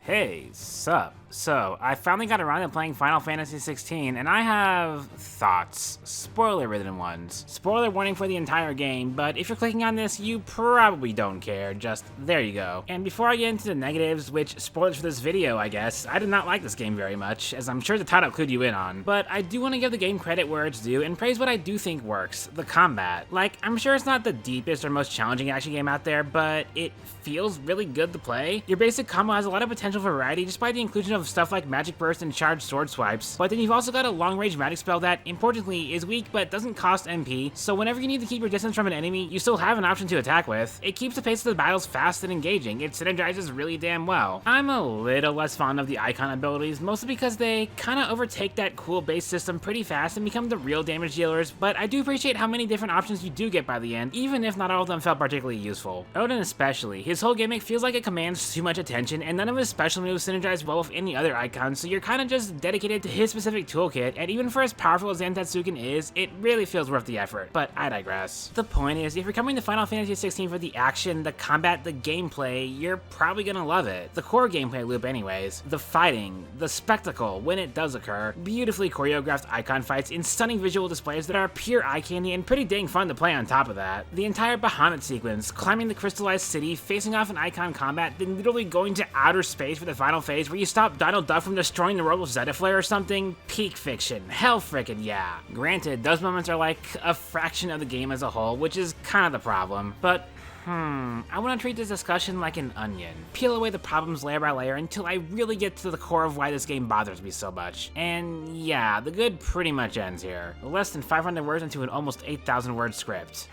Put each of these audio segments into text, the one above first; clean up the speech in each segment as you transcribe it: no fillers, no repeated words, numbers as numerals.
Hey, sup? So, I finally got around to playing Final Fantasy 16, and I have thoughts. Spoiler-ridden ones. Spoiler warning for the entire game, but if you're clicking on this, you probably don't care. Just, there you go. And before I get into the negatives, which, spoilers for this video, I guess, I did not like this game very much, as I'm sure the title clued you in on. But I do want to give the game credit where it's due, and praise what I do think works. The combat. Like, I'm sure it's not the deepest or most challenging action game out there, but it feels really good to play. Your basic combo has a lot of potential variety, just by the inclusion of stuff like magic burst and charged sword swipes, but then you've also got a long range magic spell that, importantly, is weak but doesn't cost MP, so whenever you need to keep your distance from an enemy, you still have an option to attack with. It keeps the pace of the battles fast and engaging, it synergizes really damn well. I'm a little less fond of the icon abilities, mostly because they kinda overtake that cool base system pretty fast and become the real damage dealers, but I do appreciate how many different options you do get by the end, even if not all of them felt particularly useful. Odin especially, his whole gimmick feels like it commands too much attention, and none of his special moves synergize well with any other icons, so you're kind of just dedicated to his specific toolkit, and even for as powerful as Zantetsuken is, it really feels worth the effort, but I digress. The point is, if you're coming to Final Fantasy 16 for the action, the combat, the gameplay, you're probably gonna love it. The core gameplay loop anyways, the fighting, the spectacle when it does occur, beautifully choreographed icon fights in stunning visual displays that are pure eye candy and pretty dang fun to play on top of that. The entire Bahamut sequence, climbing the crystallized city, facing off in icon combat, then literally going to outer space for the final phase where you stop Donald Duck from destroying the world with Zetaflare or something, peak fiction, hell frickin' yeah. Granted, those moments are like a fraction of the game as a whole, which is kind of the problem, but I want to treat this discussion like an onion. Peel away the problems layer by layer until I really get to the core of why this game bothers me so much. And yeah, the good pretty much ends here. Less than 500 words into an almost 8,000 word script.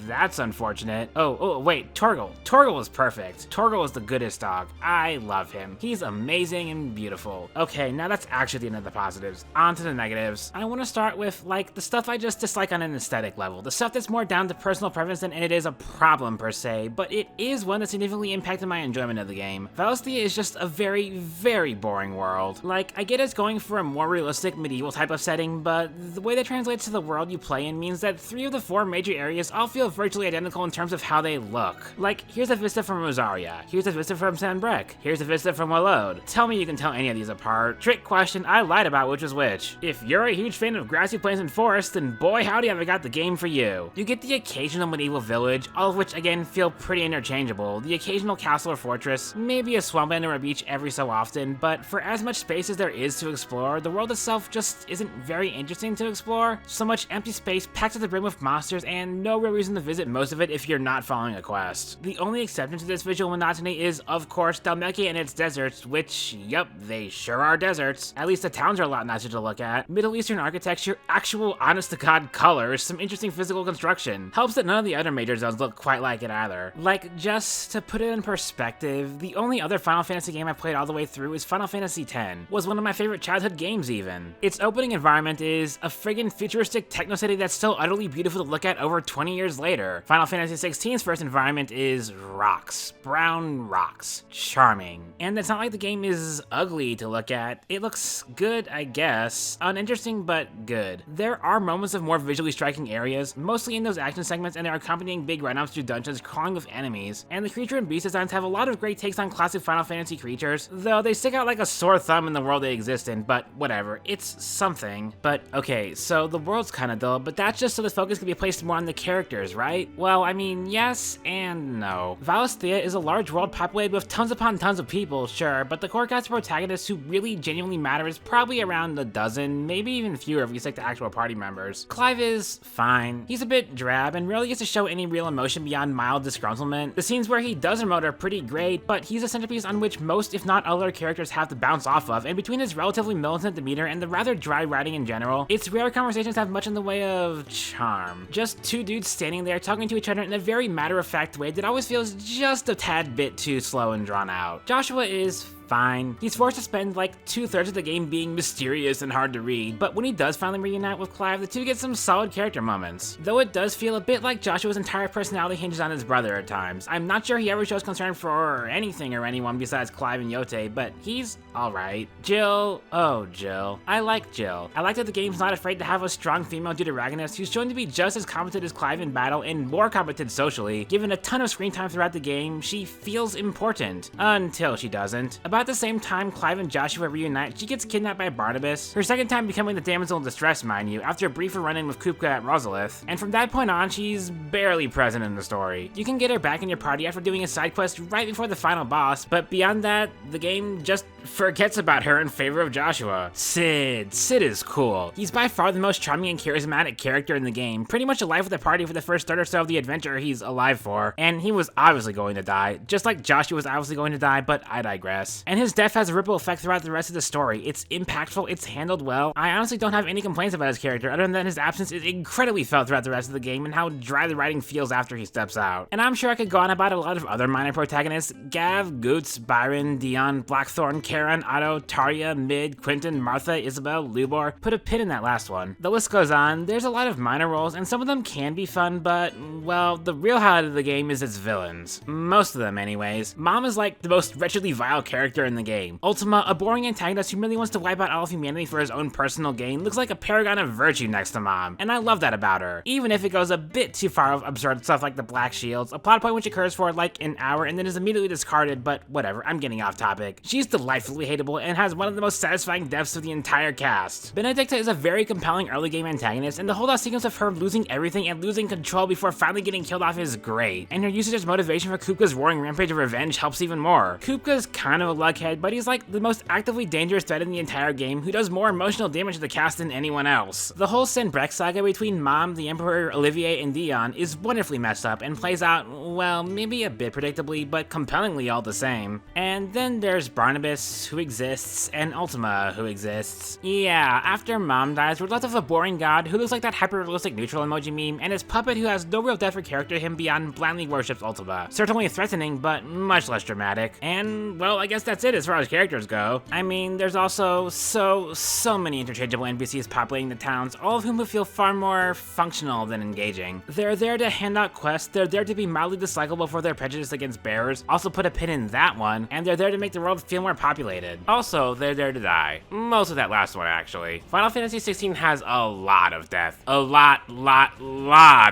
That's unfortunate. Oh, wait, Torgal. Torgal was perfect. Torgal is the goodest dog. I love him. He's amazing and beautiful. Okay, now that's actually the end of the positives. On to the negatives. I want to start with, like, the stuff I just dislike on an aesthetic level. The stuff that's more down to personal preference than it is a problem per se, but it is one that significantly impacted my enjoyment of the game. Valisthea is just a very, very boring world. Like, I get it's going for a more realistic medieval type of setting, but the way that translates to the world you play in means that 3 of the 4 major areas all feel virtually identical in terms of how they look. Like, here's a vista from Rosaria, here's a vista from Sanbreque, here's a vista from Walode. Tell me you can tell any of these apart. Trick question, I lied about which was which. If you're a huge fan of grassy plains and forests, then boy howdy have I got the game for you. You get the occasional medieval village, all of which again feel pretty interchangeable, the occasional castle or fortress, maybe a swampland or a beach every so often, but for as much space as there is to explore, the world itself just isn't very interesting to explore. So much empty space packed to the brim with monsters and no real reason to visit most of it if you're not following a quest. The only exception to this visual monotony is, of course, Dhalmekia and its deserts, which, yup, they sure are deserts. At least the towns are a lot nicer to look at. Middle Eastern architecture, actual honest-to-god colors, some interesting physical construction. Helps that none of the other major zones look quite like it either. Like, just to put it in perspective, the only other Final Fantasy game I played all the way through is Final Fantasy X. Was one of my favorite childhood games even. Its opening environment is a friggin' futuristic techno city that's still utterly beautiful to look at over 20 years later. Final Fantasy XVI's first environment is rocks. Brown rocks. Charming. And it's not like the game is ugly to look at. It looks good, I guess. Uninteresting, but good. There are moments of more visually striking areas, mostly in those action segments, and there are accompanying big run-ups through dungeons crawling with enemies, and the creature and beast designs have a lot of great takes on classic Final Fantasy creatures, though they stick out like a sore thumb in the world they exist in, but whatever, it's something. But okay, so the world's kinda dull, but that's just so the focus can be placed more on the characters, right? Well, I mean, yes and no. Valisthea is a large world populated with tons upon tons of people, sure, but the core cast of protagonists who really genuinely matter is probably around a dozen, maybe even fewer if you stick to actual party members. Clive is fine. He's a bit drab and rarely gets to show any real emotion beyond mild disgruntlement. The scenes where he does emote are pretty great, but he's a centerpiece on which most, if not other characters have to bounce off of, and between his relatively militant demeanor and the rather dry writing in general, its rare conversations have much in the way of charm. Just 2 dudes standing there talking to each other in a very matter-of-fact way that always feels just a tad bit too slow and drawn out. Joshua is fine. He's forced to spend like 2/3 of the game being mysterious and hard to read, but when he does finally reunite with Clive, the two get some solid character moments. Though it does feel a bit like Joshua's entire personality hinges latches on his brother at times. I'm not sure he ever shows concern for anything or anyone besides Clive and Yote, but he's alright. Jill, oh Jill. I like Jill. I like that the game's not afraid to have a strong female deuteragonist who's shown to be just as competent as Clive in battle and more competent socially. Given a ton of screen time throughout the game, she feels important. Until she doesn't. About the same time Clive and Joshua reunite, she gets kidnapped by Barnabas, her second time becoming the damsel in distress, mind you, after a briefer run-in with Kupka at Rosalith, and from that point on, she's barely present in the story. You can get her back in your party after doing a side quest right before the final boss, but beyond that, the game just forgets about her in favor of Joshua. Sid is cool. He's by far the most charming and charismatic character in the game, pretty much alive with the party for the first third or so of the adventure he's alive for, and he was obviously going to die, just like Joshua was obviously going to die, but I digress. And his death has a ripple effect throughout the rest of the story. It's impactful, it's handled well. I honestly don't have any complaints about his character, other than that his absence is incredibly felt throughout the rest of the game and how dry the writing feels after he steps out. And I'm sure I could go on about a lot of other minor protagonists: Gav, Goots, Byron, Dion, Blackthorn, Karen, Otto, Tarya, Mid, Quentin, Martha, Isabel, Lubor. Put a pin in that last one. The list goes on. There's a lot of minor roles, and some of them can be fun, but, well, the real highlight of the game is its villains. Most of them, anyways. Mom is like the most wretchedly vile character in the game. Ultima, a boring antagonist who merely wants to wipe out all of humanity for his own personal gain, looks like a paragon of virtue next to Mom, and I love that about her. Even if it goes a bit too far of absurd stuff like the Black Shields, a plot point which occurs for like an hour and then is immediately discarded, but whatever, I'm getting off topic. She's delightfully hateable and has one of the most satisfying deaths of the entire cast. Benedicta is a very compelling early game antagonist, and the whole sequence of her losing everything and losing control before finally getting killed off is great, and her usage as motivation for Kupka's roaring rampage of revenge helps even more. Kupka's kind of a luckhead, but he's like the most actively dangerous threat in the entire game who does more emotional damage to the cast than anyone else. The whole Senbrek saga between Mom, the Emperor, Olivier, and Dion is wonderfully messed up and plays out, well, maybe a bit predictably, but compellingly all the same. And then there's Barnabas, who exists, and Ultima, who exists. Yeah, after Mom dies, we're left with a boring god who looks like that hyper-realistic neutral emoji meme, and his puppet who has no real depth or character to him beyond blandly worships Ultima. Certainly threatening, but much less dramatic. And, well, I guess that's it as far as characters go. I mean, there's also so many interchangeable NPCs populating the towns, all of whom will feel far more functional than engaging. They're there to hand out quests, they're there to be mildly dislikable for their prejudice against bears, also put a pin in that one, and they're there to make the world feel more populated. Also, they're there to die. Most of that last one, actually. Final Fantasy XVI has a lot of death. A lot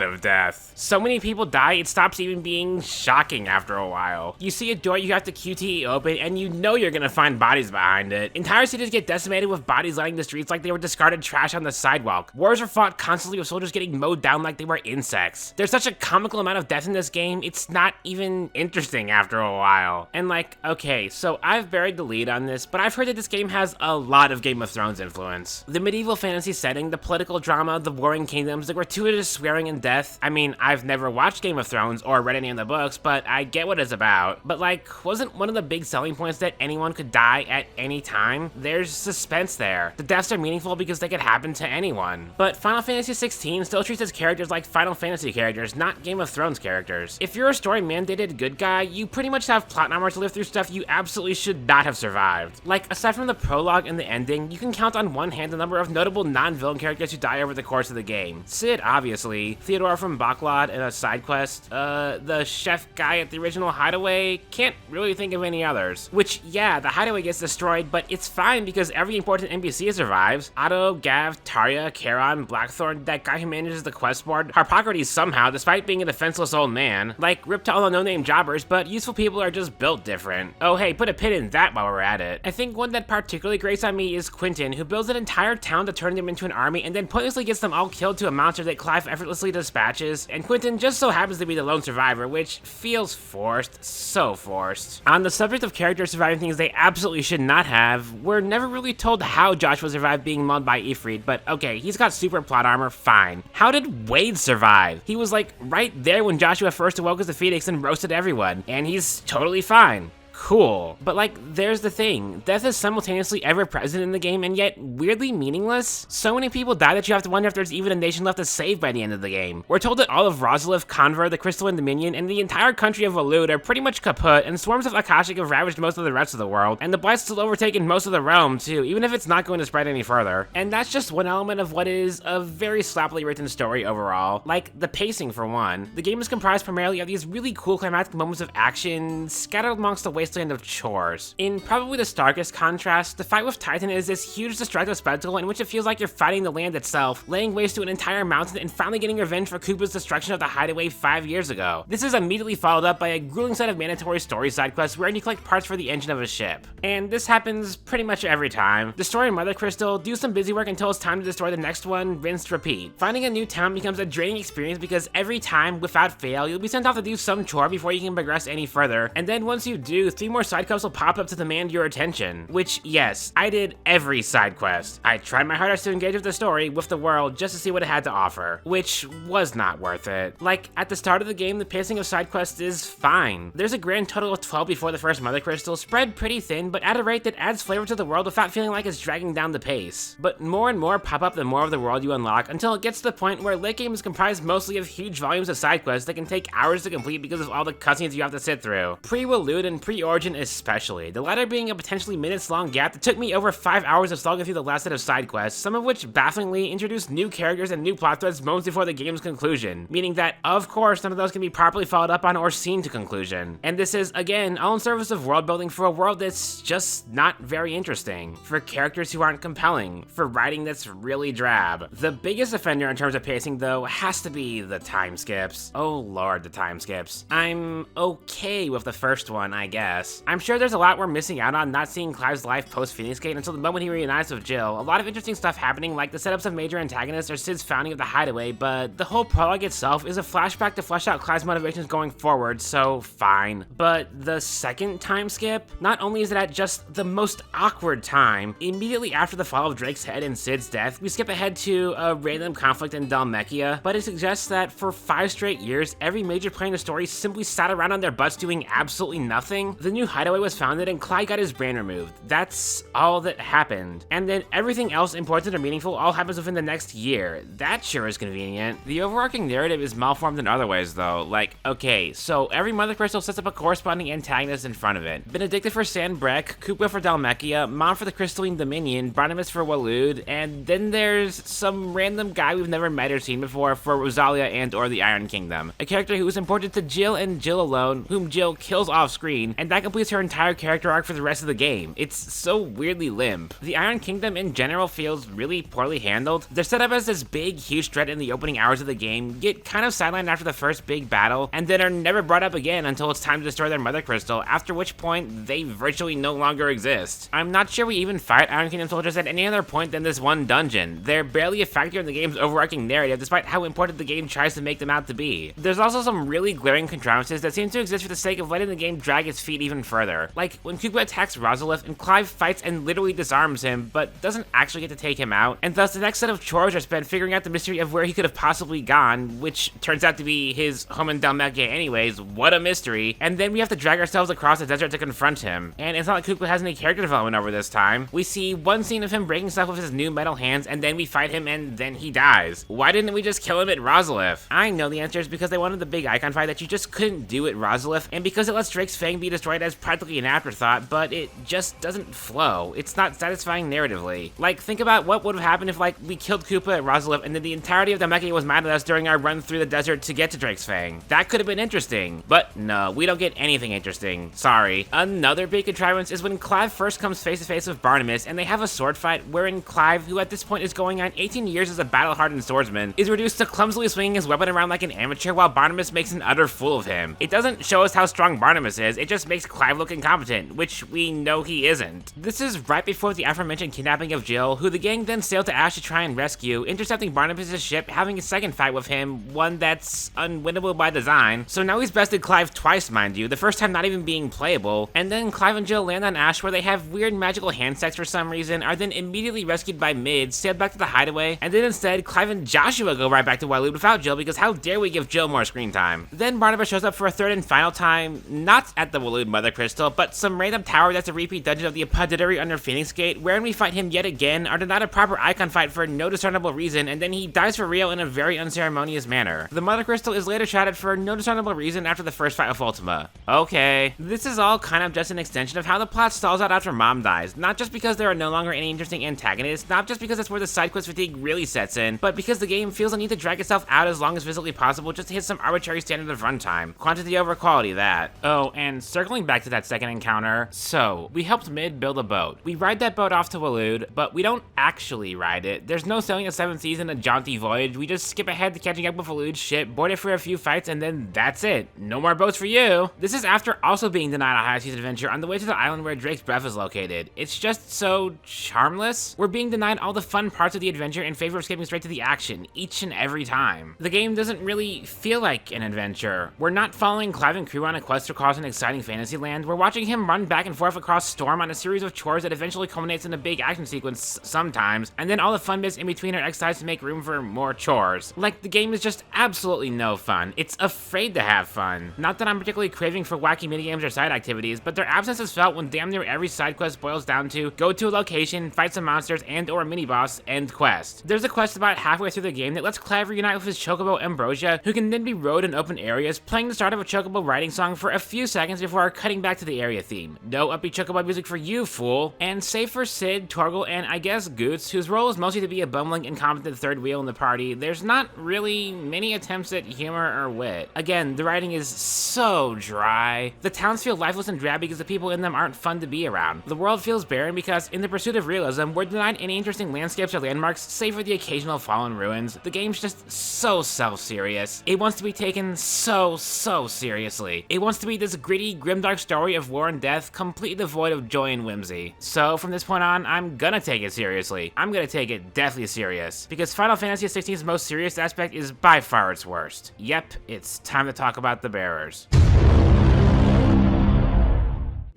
of death. So many people die, it stops even being shocking after a while. You see a door you have to QTE open, and you know you're gonna find bodies behind it. Entire cities get decimated with bodies lining the streets like they were discarded trash on the sidewalk. Wars are fought constantly with soldiers getting mowed down like they were insects. There's such a comical amount of death in this game, it's not even interesting after a while. And like, okay, so I've buried the lead on this, but I've heard that this game has a lot of Game of Thrones influence. The medieval fantasy setting, the political drama, the warring kingdoms, the gratuitous swearing and death. I mean, I've never watched Game of Thrones or read any of the books, but I get what it's about. But like, wasn't one of the big selling points that anyone could die at any time? There's suspense there. The deaths are meaningful because they could happen to anyone. But Final Fantasy XVI still treats its characters like Final Fantasy characters, not Game of Thrones characters. If you're a story-mandated good guy, you pretty much have plot armor to live through stuff you absolutely should not have survived. Like, aside from the prologue and the ending, you can count on one hand the number of notable non-villain characters who die over the course of the game. Sid, obviously. Theodore from Baklad in a side quest. The chef guy at the original Hideaway. Can't really think of any others. Which, yeah, the Hideaway gets destroyed, but it's fine because every important NPC survives. Otto, Gav, Tarya, Charon, Blackthorn, that guy who manages the quest board, Harpocrates somehow, despite being a defenseless old man. Like, rip to all the no-name jobbers, but useful people are just built different. Oh hey, put a pin in that while we're at it. I think one that particularly grates on me is Quentin, who builds an entire town to turn them into an army and then pointlessly gets them all killed to a monster that Clive effortlessly dispatches, and Quentin just so happens to be the lone survivor, which feels forced, so forced. On the subject of characters surviving things they absolutely should not have, we're never really told how Joshua survived being mauled by Ifrit, but okay, he's got super plot armor, fine. How did Wade survive? He was like right there when Joshua first awoke as the Phoenix and roasted everyone, and he's totally fine. cool. But like, there's the thing. Death is simultaneously ever present in the game and yet weirdly meaningless. So many people die that you have to wonder if there's even a nation left to save by the end of the game. We're told that all of Rosalith, Conver, the Crystalline Dominion, and the entire country of Waloed are pretty much kaput, and swarms of Akashic have ravaged most of the rest of the world, and the Blight's still overtaken most of the realm too, even if it's not going to spread any further. And that's just one element of what is a very sloppily written story overall. Like, the pacing for one. The game is comprised primarily of these really cool climatic moments of action scattered amongst a wasteland of chores. In probably the starkest contrast, the fight with Titan is this huge destructive spectacle in which it feels like you're fighting the land itself, laying waste to an entire mountain and finally getting revenge for Koopa's destruction of the hideaway 5 years ago. This is immediately followed up by a grueling set of mandatory story side quests wherein you collect parts for the engine of a ship. And this happens pretty much every time. Destroy a Mother Crystal, do some busy work until it's time to destroy the next one, rinse, repeat. Finding a new town becomes a draining experience because every time, without fail, you'll be sent off to do some chore before you can progress any further, and then once you do, 3 more side quests will pop up to demand your attention. Which, yes, I did every side quest. I tried my hardest to engage with the story, with the world, just to see what it had to offer, which was not worth it. Like, at the start of the game, the pacing of side quests is fine. There's a grand total of 12 before the first Mother Crystal, spread pretty thin, but at a rate that adds flavor to the world without feeling like it's dragging down the pace. But more and more pop up the more of the world you unlock, until it gets to the point where late game is comprised mostly of huge volumes of side quests that can take hours to complete because of all the cutscenes you have to sit through. Pre-Waloed and pre-Origin especially, the latter being a potentially minutes-long gap that took me over 5 hours of slogging through the last set of side quests, some of which bafflingly introduced new characters and new plot threads moments before the game's conclusion, meaning that, of course, none of those can be properly followed up on or seen to conclusion. And this is, again, all in service of world building for a world that's just not very interesting, for characters who aren't compelling, for writing that's really drab. The biggest offender in terms of pacing, though, has to be the time skips. Oh lord, the time skips. I'm okay with the first one, I guess. I'm sure there's a lot we're missing out on not seeing Clive's life post-Phoenix Gate until the moment he reunites with Jill. A lot of interesting stuff happening, like the setups of major antagonists or Sid's founding of the Hideaway, but the whole prologue itself is a flashback to flesh out Clive's motivations going forward, so fine. But the second time skip, not only is it at just the most awkward time, immediately after the fall of Drake's head and Sid's death, we skip ahead to a random conflict in Dhalmekia, but it suggests that for 5 straight years, every major player in the story simply sat around on their butts doing absolutely nothing. The new Hideaway was founded and Clyde got his brand removed. That's all that happened. And then everything else important or meaningful all happens within the next year. That sure is convenient. The overarching narrative is malformed in other ways though. Like, okay, so every Mother Crystal sets up a corresponding antagonist in front of it. Benedicta for San Brek, Koopa for Dhalmekia, Mom for the Crystalline Dominion, Barnabas for Waloed, and then there's some random guy we've never met or seen before for Rosalia and or the Iron Kingdom. A character who is important to Jill and Jill alone, whom Jill kills off screen, and that completes her entire character arc for the rest of the game. It's so weirdly limp. The Iron Kingdom in general feels really poorly handled. They're set up as this big, huge threat in the opening hours of the game, get kind of sidelined after the first big battle, and then are never brought up again until it's time to destroy their Mother Crystal, after which point they virtually no longer exist. I'm not sure we even fight Iron Kingdom soldiers at any other point than this one dungeon. They're barely a factor in the game's overarching narrative, despite how important the game tries to make them out to be. There's also some really glaring contrivances that seem to exist for the sake of letting the game drag its feet even further. Like when Koopa attacks Rosalith and Clive fights and literally disarms him, but doesn't actually get to take him out, and thus the next set of chores are spent figuring out the mystery of where he could have possibly gone, which turns out to be his home in Dhalmekia anyways. What a mystery. And then we have to drag ourselves across the desert to confront him. And it's not like Koopa has any character development over this time. We see one scene of him breaking stuff with his new metal hands, and then we fight him and then he dies. Why didn't we just kill him at Rosalith? I know the answer is because they wanted the big icon fight that you just couldn't do at Rosalith, and because it lets Drake's Fang be destroyed as practically an afterthought, but it just doesn't flow. It's not satisfying narratively. Like, think about what would have happened if, like, we killed Koopa at Rosalith and then the entirety of Dhalmekia was mad at us during our run through the desert to get to Drake's Fang. That could have been interesting, but no, we don't get anything interesting. Sorry. Another big contrivance is when Clive first comes face to face with Barnabas and they have a sword fight wherein Clive, who at this point is going on 18 years as a battle-hardened swordsman, is reduced to clumsily swinging his weapon around like an amateur while Barnabas makes an utter fool of him. It doesn't show us how strong Barnabas is, it just makes Clive look incompetent, which we know he isn't. This is right before the aforementioned kidnapping of Jill, who the gang then sailed to Ash to try and rescue, intercepting Barnabas' ship, having a second fight with him, one that's unwinnable by design. So now he's bested Clive twice, mind you, the first time not even being playable, and then Clive and Jill land on Ash where they have weird magical hand sex for some reason, are then immediately rescued by Mids, sailed back to the Hideaway, and then instead Clive and Joshua go right back to Waloed without Jill because how dare we give Jill more screen time. Then Barnabas shows up for a third and final time, not at the Waloed Mother Crystal, but some random tower that's a repeat dungeon of the Apothecary under Phoenix Gate, wherein we fight him yet again, are denied a proper icon fight for no discernible reason, and then he dies for real in a very unceremonious manner. The Mother Crystal is later shrouded for no discernible reason after the first fight with Ultima. Okay. This is all kind of just an extension of how the plot stalls out after Mom dies, not just because there are no longer any interesting antagonists, not just because that's where the side quest fatigue really sets in, but because the game feels the need to drag itself out as long as physically possible just to hit some arbitrary standard of runtime. Quantity over quality, that. Oh, and circling back to that second encounter, so, we helped Mid build a boat. We ride that boat off to Waloed, but we don't actually ride it. There's no sailing the 7 seas in a jaunty voyage. We just skip ahead to catching up with Waloed's ship, board it for a few fights, and then that's it. No more boats for you. This is after also being denied a high seas adventure on the way to the island where Drake's breath is located. It's just so charmless. We're being denied all the fun parts of the adventure in favor of skipping straight to the action, each and every time. The game doesn't really feel like an adventure. We're not following Clive and crew on a quest across an exciting fantasy land. We're watching him run back and forth across Storm on a series of chores that eventually culminates in a big action sequence sometimes, and then all the fun bits in between are excised to make room for more chores. Like, the game is just absolutely no fun. It's afraid to have fun. Not that I'm particularly craving for wacky minigames or side activities, but their absence is felt when damn near every side quest boils down to go to a location, fight some monsters, and or a mini-boss, end quest. There's a quest about halfway through the game that lets Clive reunite with his chocobo Ambrosia, who can then be rode in open areas, playing the start of a chocobo riding song for a few seconds before cutting back to the area theme. No upbeat chocobo music for you, fool. And save for Sid, Torgal, and I guess Goots, whose role is mostly to be a bumbling, incompetent third wheel in the party, there's not really many attempts at humor or wit. Again, the writing is so dry. The towns feel lifeless and drab because the people in them aren't fun to be around. The world feels barren because, in the pursuit of realism, we're denied any interesting landscapes or landmarks, save for the occasional fallen ruins. The game's just so self-serious. It wants to be taken so seriously. It wants to be this gritty, grimdark story of war and death, completely devoid of joy and whimsy. So, from this point on, I'm gonna take it seriously. I'm gonna take it deathly serious, because Final Fantasy XVI's most serious aspect is by far its worst. Yep, it's time to talk about the bearers.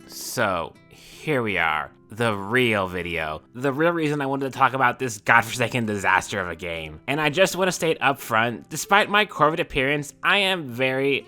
So, here we are. The real video. The real reason I wanted to talk about this godforsaken disaster of a game. And I just want to state up front, despite my Corvid appearance, I am very,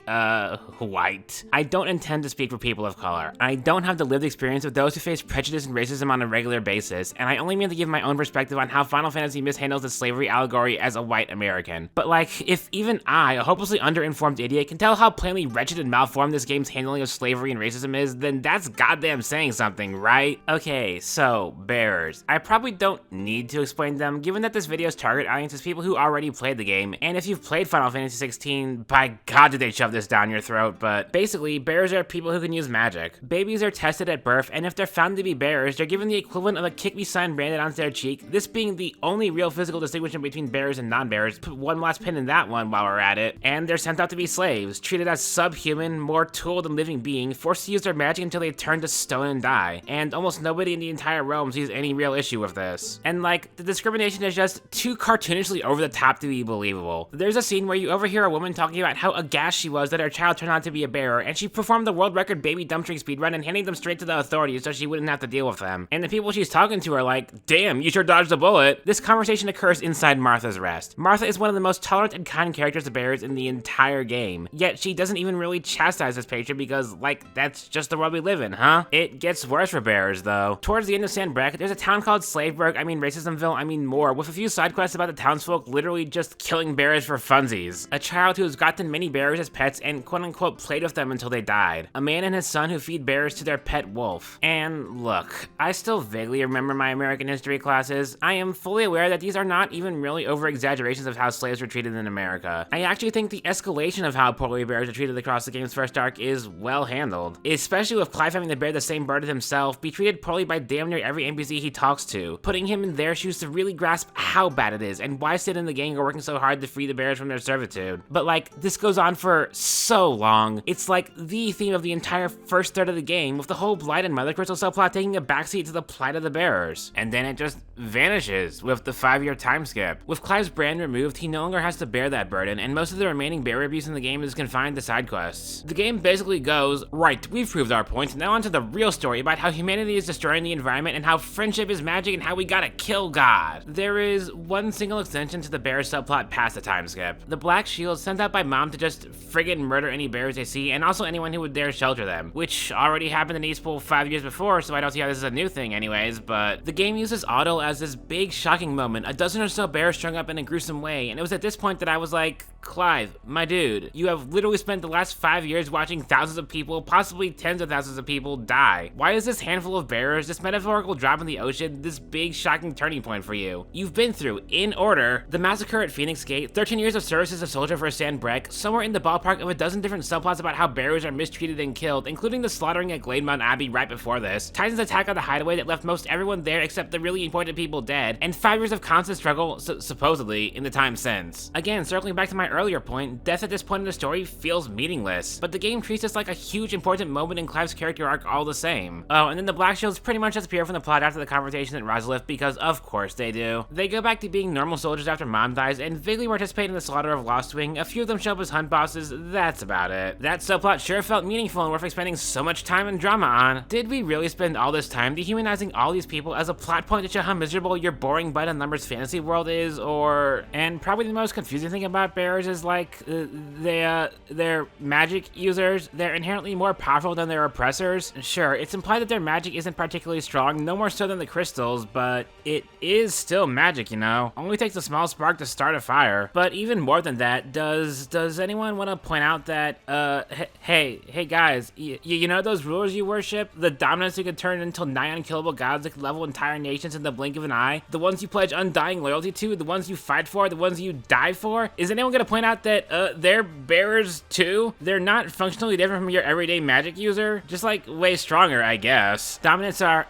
white. I don't intend to speak for people of color. I don't have the lived experience of those who face prejudice and racism on a regular basis, and I only mean to give my own perspective on how Final Fantasy mishandles the slavery allegory as a white American. But like, if even I, a hopelessly underinformed idiot, can tell how plainly wretched and malformed this game's handling of slavery and racism is, then that's goddamn saying something, right? Okay. So, bearers. I probably don't need to explain them, given that this video's target audience is people who already played the game, and if you've played Final Fantasy XVI, by god did they shove this down your throat, but basically, bearers are people who can use magic. Babies are tested at birth, and if they're found to be bearers, they're given the equivalent of a kick me sign branded onto their cheek, this being the only real physical distinction between bearers and non-bearers. Put one last pin in that one while we're at it, and they're sent out to be slaves, treated as subhuman, more tool than living being, forced to use their magic until they turn to stone and die, and almost nobody in the entire realm sees any real issue with this. And like, the discrimination is just too cartoonishly over the top to be believable. There's a scene where you overhear a woman talking about how aghast she was that her child turned out to be a bearer, and she performed the world record baby dumpstering speedrun and handing them straight to the authorities so she wouldn't have to deal with them. And the people she's talking to are like, damn, you sure dodged a bullet. This conversation occurs inside Martha's Rest. Martha is one of the most tolerant and kind characters of bearers in the entire game, yet she doesn't even really chastise this patron because, like, that's just the world we live in, huh? It gets worse for bearers, though. Towards the end of Sandbreck, there's a town called Slaveburg, Racismville, more, with a few side quests about the townsfolk literally just killing bearers for funsies. A child who has gotten many bearers as pets and quote-unquote played with them until they died. A man and his son who feed bearers to their pet wolf. And look, I still vaguely remember my American history classes. I am fully aware that these are not even really over-exaggerations of how slaves were treated in America. I actually think the escalation of how poorly bearers are treated across the game's first arc is well handled. Especially with Clive having to bear the same burden himself, be treated poorly by damn near every NPC he talks to, putting him in their shoes to really grasp how bad it is and why Sid and the gang are working so hard to free the bearers from their servitude. But like, this goes on for so long. It's like the theme of the entire first third of the game, with the whole Blight and Mother Crystal subplot taking a backseat to the plight of the bearers. And then it just vanishes with the 5-year time skip. With Clive's brand removed, he no longer has to bear that burden, and most of the remaining bearer abuse in the game is confined to side quests. The game basically goes, right, we've proved our point, now onto the real story about how humanity is destroyed destroying the environment and how friendship is magic and how we gotta kill God. There is one single extension to the bear subplot past the time skip. The Black Shield sent out by Mom to just friggin' murder any bears they see and also anyone who would dare shelter them, which already happened in East Pool 5 years before, so I don't see how this is a new thing anyways, but the game uses Otto as this big shocking moment, a dozen or so bears strung up in a gruesome way, and it was at this point that I was like, Clive, my dude, you have literally spent the last 5 years watching thousands of people, possibly tens of thousands of people, die. Why is this handful of bears, this metaphorical drop in the ocean, this big shocking turning point for you? You've been through, in order, the massacre at Phoenix Gate, 13 years of service as a soldier for Stan Breck, somewhere in the ballpark of a dozen different subplots about how bears are mistreated and killed, including the slaughtering at Glademount Abbey right before this, Titan's attack on the hideaway that left most everyone there except the really important people dead, and 5 years of constant struggle, supposedly, in the time since. Again, circling back to my earlier point, death at this point in the story feels meaningless, but the game treats this like a huge important moment in Clive's character arc all the same. Oh, and then the Black Shields pretty much disappear from the plot after the confrontation at Rosalith because of course they do. They go back to being normal soldiers after Mom dies and vaguely participate in the slaughter of Lost Wing, a few of them show up as hunt bosses, that's about it. That subplot sure felt meaningful and worth spending so much time and drama on. Did we really spend all this time dehumanizing all these people as a plot point to show how miserable your boring bite on numbers fantasy world is, or... And probably the most confusing thing about bears is like, they're magic users, they're inherently more powerful than their oppressors. Sure, it's implied that their magic isn't particularly strong, no more so than the crystals, but it is still magic, you know? Only takes a small spark to start a fire. But even more than that, does anyone want to point out that, hey guys, you know those rulers you worship? The dominants who could turn into nigh unkillable gods that could level entire nations in the blink of an eye? The ones you pledge undying loyalty to? The ones you fight for? The ones you die for? Is anyone gonna point out that, they're bearers too? They're not functionally different from your everyday magic user? Just like way stronger, I guess. Dominants are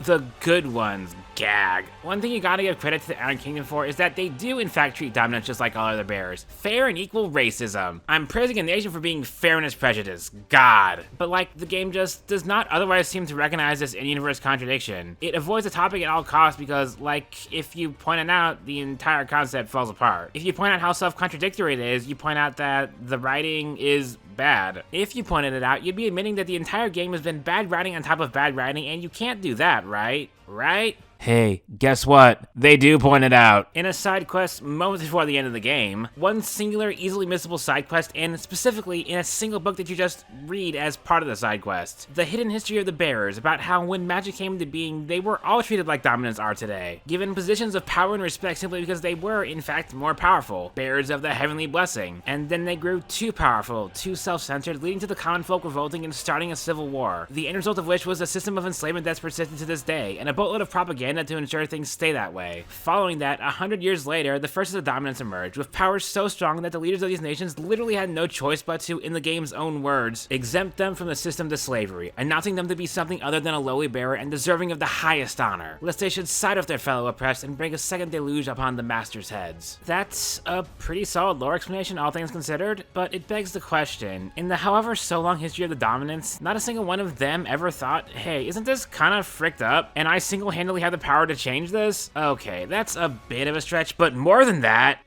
the good ones. Gag. One thing you gotta give credit to the Iron Kingdom for is that they do in fact treat dominants just like all other bears. Fair and equal racism. I'm praising a nation for being fair in its prejudice. God. But like, the game just does not otherwise seem to recognize this in-universe contradiction. It avoids the topic at all costs because, like, if you point it out, the entire concept falls apart. If you point out how self-contradictory it is, you point out that the writing is bad. If you pointed it out, you'd be admitting that the entire game has been bad writing on top of bad writing, and you can't do that, right? Right? Hey, guess what? They do point it out. In a side quest moments before the end of the game, one singular, easily missable side quest, and specifically in a single book that you just read as part of the side quest. The Hidden History of the Bearers, about how when magic came into being, they were all treated like dominants are today, given positions of power and respect simply because they were, in fact, more powerful, bearers of the heavenly blessing. And then they grew too powerful, too self-centered, leading to the common folk revolting and starting a civil war, the end result of which was a system of enslavement that's persisted to this day, and a boatload of propaganda to ensure things stay that way. Following that, 100 years later, the first of the dominants emerged, with powers so strong that the leaders of these nations literally had no choice but to, in the game's own words, exempt them from the system to slavery, announcing them to be something other than a lowly bearer and deserving of the highest honor, lest they should side with their fellow oppressed and bring a second deluge upon the masters' heads. That's a pretty solid lore explanation, all things considered, but it begs the question, in the however so long history of the dominants, not a single one of them ever thought, hey, isn't this kind of fricked up, and I single-handedly have the power to change this? Okay, that's a bit of a stretch, but more than that,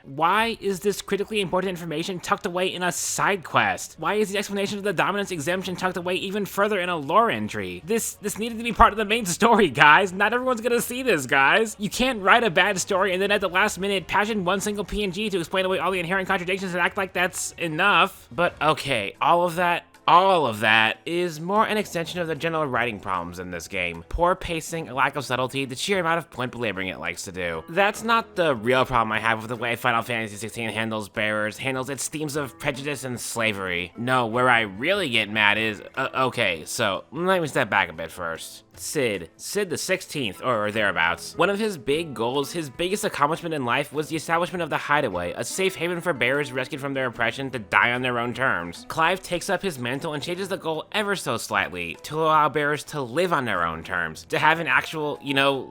why is this critically important information tucked away in a side quest? Why is the explanation of the dominance exemption tucked away even further in a lore entry? This needed to be part of the main story, guys. Not everyone's gonna see this, guys. You can't write a bad story and then at the last minute passion one single PNG to explain away all the inherent contradictions and act like that's enough. But okay, all of that is more an extension of the general writing problems in this game. Poor pacing, a lack of subtlety, the sheer amount of point belaboring it likes to do. That's not the real problem I have with the way Final Fantasy 16 handles bearers, handles its themes of prejudice and slavery. No, where I really get mad is, okay, so let me step back a bit first. Sid the 16th, or thereabouts. One of his big goals, his biggest accomplishment in life, was the establishment of the Hideaway, a safe haven for bearers rescued from their oppression to die on their own terms. Clive takes up his mantle and changes the goal ever so slightly to allow bearers to live on their own terms, to have an actual,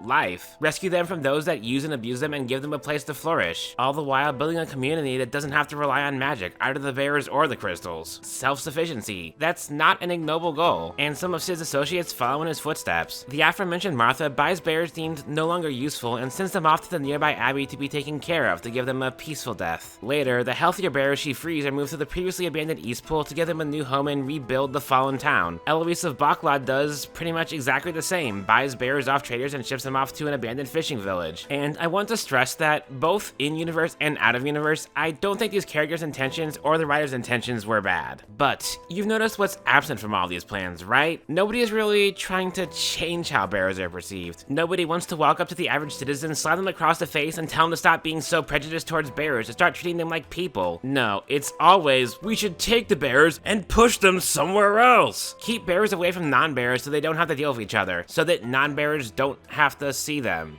life. Rescue them from those that use and abuse them and give them a place to flourish, all the while building a community that doesn't have to rely on magic, either the bearers or the crystals. Self-sufficiency. That's not an ignoble goal, and some of Sid's associates follow in his footsteps. footsteps. The aforementioned Martha buys bears deemed no longer useful and sends them off to the nearby abbey to be taken care of to give them a peaceful death. Later, the healthier bears she frees are moved to the previously abandoned East Pool to give them a new home and rebuild the fallen town. Eloise of Baklad does pretty much exactly the same, buys bears off traders and ships them off to an abandoned fishing village. And I want to stress that both in-universe and out-of-universe, I don't think these characters' intentions or the writer's intentions were bad. But you've noticed what's absent from all these plans, right? Nobody is really trying to change how bears are perceived. Nobody wants to walk up to the average citizen, slap them across the face, and tell them to stop being so prejudiced towards bears, to start treating them like people. No, it's always, we should take the bears and push them somewhere else. Keep bears away from non-bears so they don't have to deal with each other, so that non-bears don't have to see them.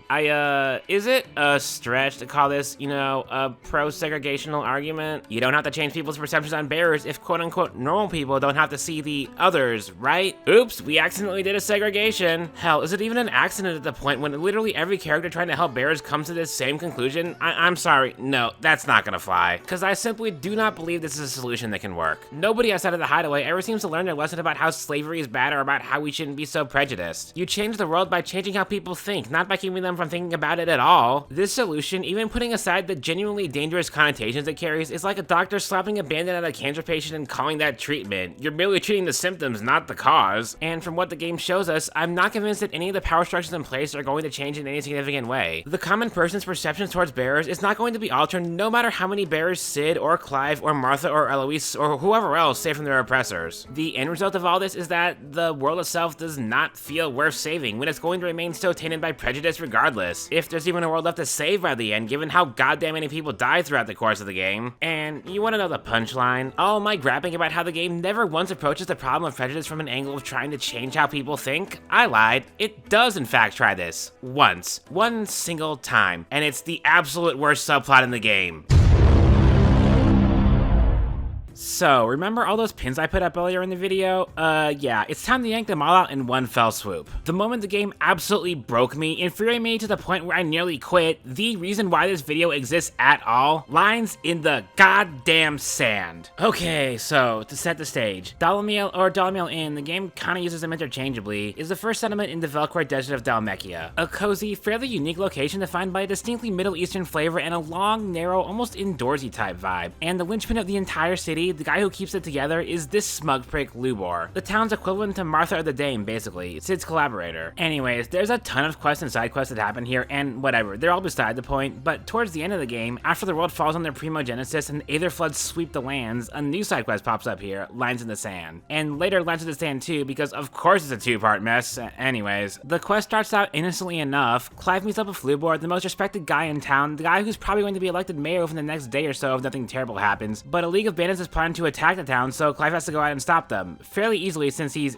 Is it a stretch to call this, a pro-segregational argument? You don't have to change people's perceptions on bears if quote-unquote normal people don't have to see the others, right? Oops, we accidentally did a segregation. Hell, is it even an accident at the point when literally every character trying to help bears comes to this same conclusion? I'm sorry, no, that's not gonna fly. Because I simply do not believe this is a solution that can work. Nobody outside of the Hideaway ever seems to learn their lesson about how slavery is bad or about how we shouldn't be so prejudiced. You change the world by changing how people think, not by keeping them from thinking about it at all. This solution, even putting aside the genuinely dangerous connotations it carries, is like a doctor slapping a band-aid at a cancer patient and calling that treatment. You're merely treating the symptoms, not the cause. And from what the game shows us, I'm not convinced that any of the power structures in place are going to change in any significant way. The common person's perceptions towards bears is not going to be altered no matter how many bears Sid or Clive or Martha or Eloise or whoever else save from their oppressors. The end result of all this is that the world itself does not feel worth saving when it's going to remain so tainted by prejudice regardless. If there's even a world left to save by the end, given how goddamn many people die throughout the course of the game. And you want to know the punchline? All my grappling about how the game never once approaches the problem of prejudice from an angle of trying to change how people think? I lied. It does in fact try this. Once. One single time. And it's the absolute worst subplot in the game. So, remember all those pins I put up earlier in the video? Yeah, it's time to yank them all out in one fell swoop. The moment the game absolutely broke me, infuriating me to the point where I nearly quit, the reason why this video exists at all, lies in the goddamn sand. Okay, so, to set the stage, Dalamiel Inn, the game kinda uses them interchangeably, is the first settlement in the Velcroy Desert of Dalmekia. A cozy, fairly unique location defined by a distinctly Middle Eastern flavor and a long, narrow, almost indoorsy type vibe. And the linchpin of the entire city, the guy who keeps it together, is this smug prick Lubor. The town's equivalent to Martha or the Dame, basically, Sid's collaborator. Anyways, there's a ton of quests and side quests that happen here, and whatever, they're all beside the point, but towards the end of the game, after the world falls on their primogenesis and Aether floods sweep the lands, a new side quest pops up here, Lines in the Sand. And later Lines in the Sand too, because of course it's a two-part mess. Anyways, the quest starts out innocently enough. Clive meets up with Lubor, the most respected guy in town, the guy who's probably going to be elected mayor within the next day or so if nothing terrible happens, but a league of bandits is planning to attack the town, so Clive has to go out and stop them. Fairly easily since he's,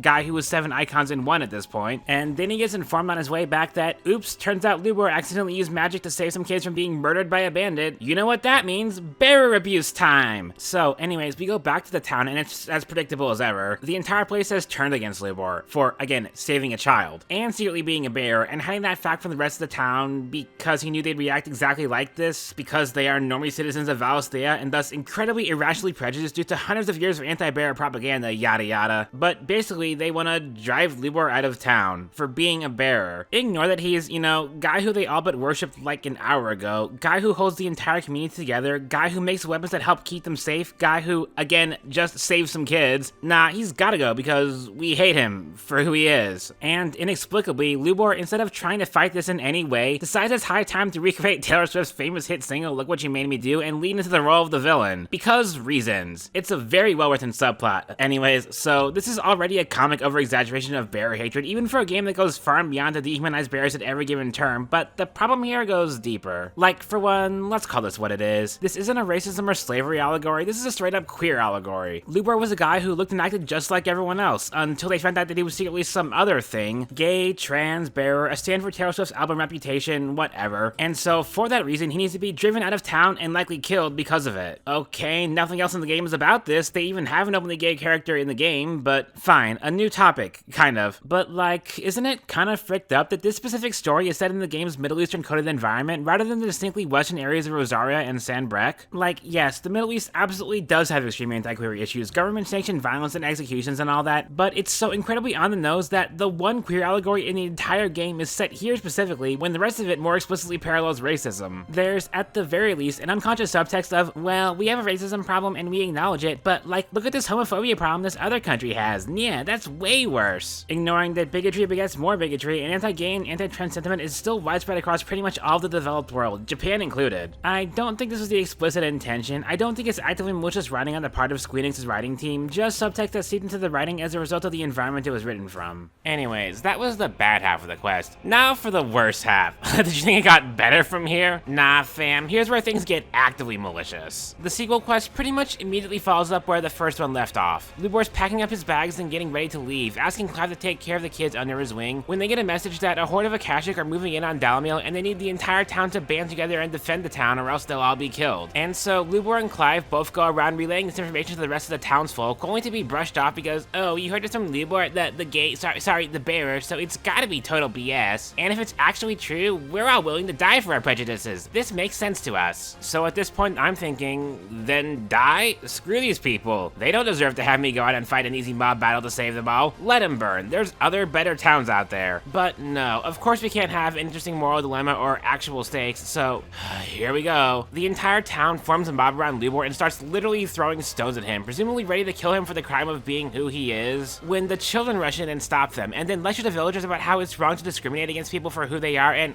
guy who was 7 icons in one at this point. And then he gets informed on his way back that, oops, turns out Lubor accidentally used magic to save some kids from being murdered by a bandit. You know what that means? Bearer abuse time! So anyways, we go back to the town and it's as predictable as ever. The entire place has turned against Lubor for, again, saving a child, and secretly being a bear, and hiding that fact from the rest of the town because he knew they'd react exactly like this, because they are normally citizens of Valisthea and thus incredibly irrationally prejudiced due to hundreds of years of anti-bear propaganda, yada yada. But basically, they want to drive Lubor out of town for being a bearer. Ignore that he's, guy who they all but worshipped like an hour ago, guy who holds the entire community together, guy who makes weapons that help keep them safe, guy who, again, just saves some kids. Nah, he's gotta go because we hate him for who he is. And inexplicably, Lubor, instead of trying to fight this in any way, decides it's high time to recreate Taylor Swift's famous hit single, Look What You Made Me Do, and lead into the role of the villain. Because reasons. It's a very well-written subplot. Anyways, so this is already a comic over-exaggeration of bear hatred, even for a game that goes far and beyond to dehumanize bears at every given turn, but the problem here goes deeper. Like, for one, let's call this what it is. This isn't a racism or slavery allegory, this is a straight-up queer allegory. Lubor was a guy who looked and acted just like everyone else, until they found out that he was secretly some other thing. Gay, trans, bearer, a stand for Taylor Swift's album reputation, whatever. And so, for that reason, he needs to be driven out of town and likely killed because of it. Okay, now nothing else in the game is about this. They even have an openly gay character in the game, but fine, a new topic, kind of. But like, isn't it kind of fricked up that this specific story is set in the game's Middle Eastern coded environment rather than the distinctly Western areas of Rosaria and San Brec? Like, yes, the Middle East absolutely does have extreme anti-queer issues, government-sanctioned violence and executions and all that, but it's so incredibly on the nose that the one queer allegory in the entire game is set here specifically when the rest of it more explicitly parallels racism. There's, at the very least, an unconscious subtext of, well, we have a racism problem and we acknowledge it, but like, look at this homophobia problem this other country has. Yeah, that's way worse. Ignoring that bigotry begets more bigotry, and anti-gay and anti-trans sentiment is still widespread across pretty much all the developed world, Japan included. I don't think this was the explicit intention. I don't think it's actively malicious writing on the part of Square Enix's writing team, just subtext that seeped into the writing as a result of the environment it was written from. Anyways, that was the bad half of the quest. Now for the worst half. Did you think it got better from here? Nah, fam. Here's where things get actively malicious. The sequel quest pretty much immediately follows up where the first one left off. Lubor's packing up his bags and getting ready to leave, asking Clive to take care of the kids under his wing, when they get a message that a horde of Akashic are moving in on Dalamil and they need the entire town to band together and defend the town or else they'll all be killed. And so Lubor and Clive both go around relaying this information to the rest of the townsfolk, only to be brushed off because, oh, you heard this from Lubor, the bearer, so it's gotta be total BS. And if it's actually true, we're all willing to die for our prejudices. This makes sense to us. So at this point, I'm thinking, then die? Screw these people. They don't deserve to have me go out and fight an easy mob battle to save them all. Let them burn. There's other better towns out there. But no, of course we can't have an interesting moral dilemma or actual stakes, so here we go. The entire town forms a mob around Lubor and starts literally throwing stones at him, presumably ready to kill him for the crime of being who he is, when the children rush in and stop them, and then lecture the villagers about how it's wrong to discriminate against people for who they are, and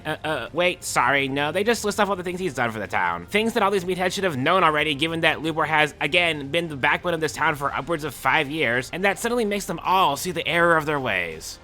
wait, sorry, no, they just list off all the things he's done for the town. Things that all these meatheads should have known already, given that Lubor has, again, been the backbone of this town for upwards of 5 years, and that suddenly makes them all see the error of their ways.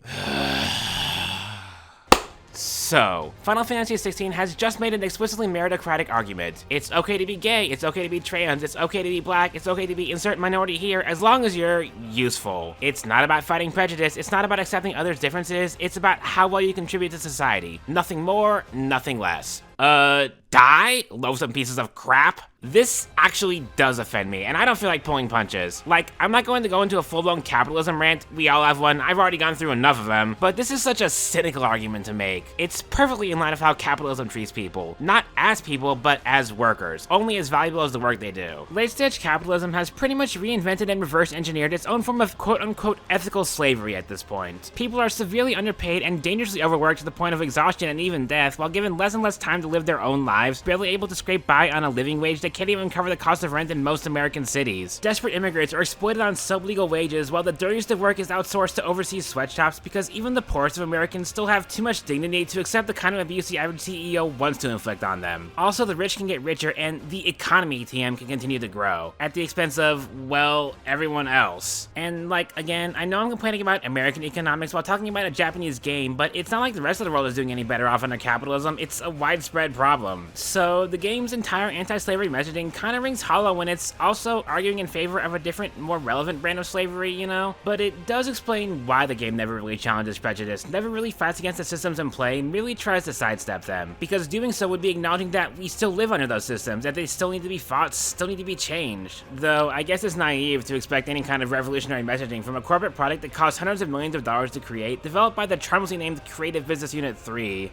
So, Final Fantasy XVI has just made an explicitly meritocratic argument. It's okay to be gay, it's okay to be trans, it's okay to be black, it's okay to be insert minority here, as long as you're useful. It's not about fighting prejudice, it's not about accepting others' differences, it's about how well you contribute to society. Nothing more, nothing less. Die? Loathsome pieces of crap? This actually does offend me, and I don't feel like pulling punches. Like, I'm not going to go into a full-blown capitalism rant, we all have one, I've already gone through enough of them, but this is such a cynical argument to make. It's perfectly in line with how capitalism treats people. Not as people, but as workers, only as valuable as the work they do. Late-stage capitalism has pretty much reinvented and reverse-engineered its own form of quote-unquote ethical slavery at this point. People are severely underpaid and dangerously overworked to the point of exhaustion and even death, while given less and less time to live their own lives, barely able to scrape by on a living wage that can't even cover the cost of rent in most American cities. Desperate immigrants are exploited on sublegal wages, while the dirtiest of work is outsourced to overseas sweatshops because even the poorest of Americans still have too much dignity to accept the kind of abuse the average CEO wants to inflict on them. Also, the rich can get richer and the economy TM can continue to grow, at the expense of, well, everyone else. And like, again, I know I'm complaining about American economics while talking about a Japanese game, but it's not like the rest of the world is doing any better off under capitalism, it's a widespread problem. So the game's entire anti-slavery messaging kind of rings hollow when it's also arguing in favor of a different, more relevant brand of slavery, you know? But it does explain why the game never really challenges prejudice, never really fights against the systems in play, and really tries to sidestep them. Because doing so would be acknowledging that we still live under those systems, that they still need to be fought, still need to be changed. Though, I guess it's naive to expect any kind of revolutionary messaging from a corporate product that costs hundreds of millions of dollars to create, developed by the charmlessly named Creative Business Unit 3.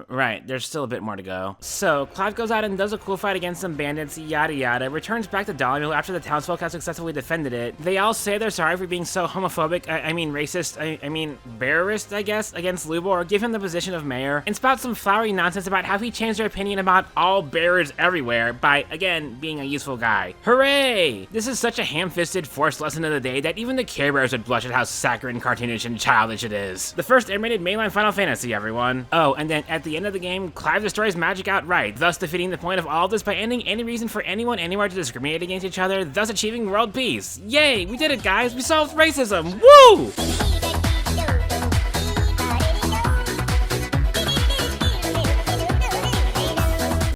Right, there's still a bit more to go. So, Clive goes out and does a cool fight against some bandits, yada yada, returns back to Dalamil after the townsfolk have successfully defended it. They all say they're sorry for being so homophobic, I mean racist, I mean bearerist, I guess, against Lubor, give him the position of mayor, and spout some flowery nonsense about how he changed their opinion about all bearers everywhere by, again, being a useful guy. Hooray! This is such a ham-fisted, forced lesson of the day that even the Care Bears would blush at how saccharine, cartoonish, and childish it is. The first animated mainline Final Fantasy, everyone. Oh, and then at the end of the game, Clive destroys magic outright, thus defeating the point of all this by ending any reason for anyone anywhere to discriminate against each other, thus achieving world peace. Yay! We did it, guys! We solved racism! Woo!